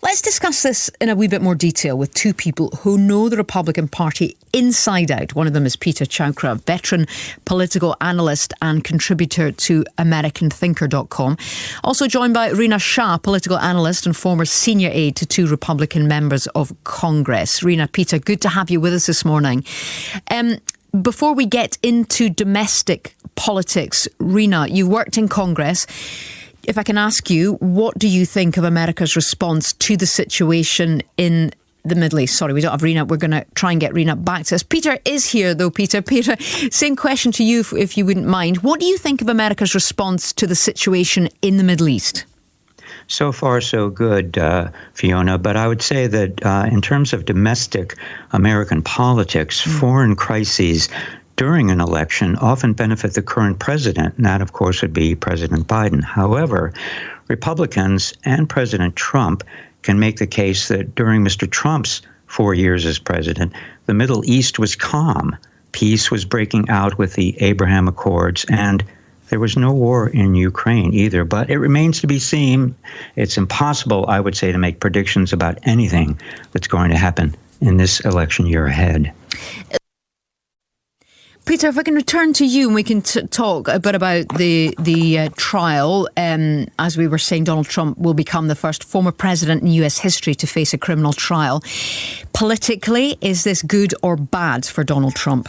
Let's discuss this in a wee bit more detail with two people who know the Republican Party inside out. One of them is Peter Chowka, veteran political analyst and contributor to AmericanThinker.com. Also joined by Rina Shah, political analyst and former senior aide to two Republican members of Congress. Rina, Peter, good to have you with us this morning. Before we get into domestic politics, Rina, you worked in Congress. If I can ask you, what do you think of America's response to the situation in the Middle East? Sorry, we don't have Rina. We're going to try and get Rina back to us. Peter is here, though, Peter. Peter, same question to you, if you wouldn't mind. What do you think of America's response to the situation in the Middle East? So far, so good, Fiona. But I would say that in terms of domestic American politics, foreign crises during an election often benefit the current president, and that, of course, would be President Biden. However, Republicans and President Trump can make the case that during Mr. Trump's 4 years as president, the Middle East was calm. Peace was breaking out with the Abraham Accords, and there was no war in Ukraine either. But it remains to be seen. It's impossible, I would say, to make predictions about anything that's going to happen in this election year ahead. Peter, if I can return to you and we can talk a bit about the trial. As we were saying, Donald Trump will become the first former president in US history to face a criminal trial. Politically, is this good or bad for Donald Trump?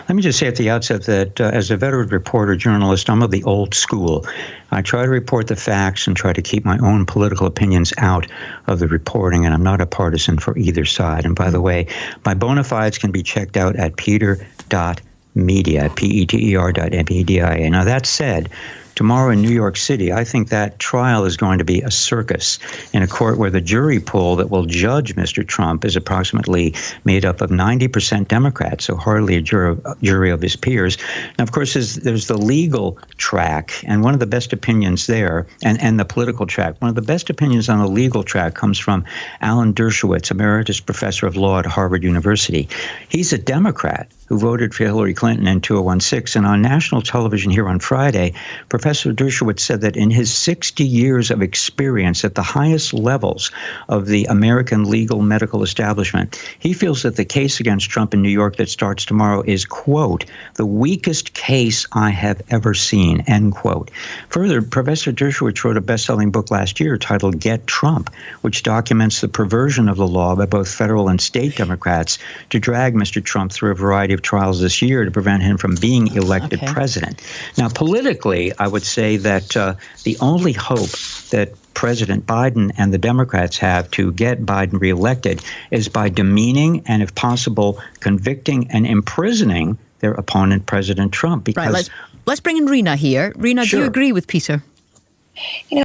Let me just say at the outset that as a veteran reporter, journalist, I'm of the old school. I try to report the facts and try to keep my own political opinions out of the reporting, and I'm not a partisan for either side. And by the way, my bona fides can be checked out at peter.media, peter.media. Now, that said, tomorrow in New York City, I think that trial is going to be a circus in a court where the jury pool that will judge Mr. Trump is approximately made up of 90% Democrats, so hardly a jury of his peers. Now, of course, there's the legal track, and one of the best opinions there, and the political track. One of the best opinions on the legal track comes from Alan Dershowitz, emeritus professor of law at Harvard University. He's a Democrat who voted for Hillary Clinton in 2016, and on national television here on Friday, Professor Dershowitz said that in his 60 years of experience at the highest levels of the American legal medical establishment, he feels that the case against Trump in New York that starts tomorrow is, quote, the weakest case I have ever seen, end quote. Further, Professor Dershowitz wrote a best-selling book last year titled Get Trump, which documents the perversion of the law by both federal and state Democrats to drag Mr. Trump through a variety of trials this year to prevent him from being elected president. Now, politically, I would say that the only hope that President Biden and the Democrats have to get Biden reelected is by demeaning and, if possible, convicting and imprisoning their opponent, President Trump. Because right, let's bring in Rina here. Rina, sure. Do you agree with Peter? You know,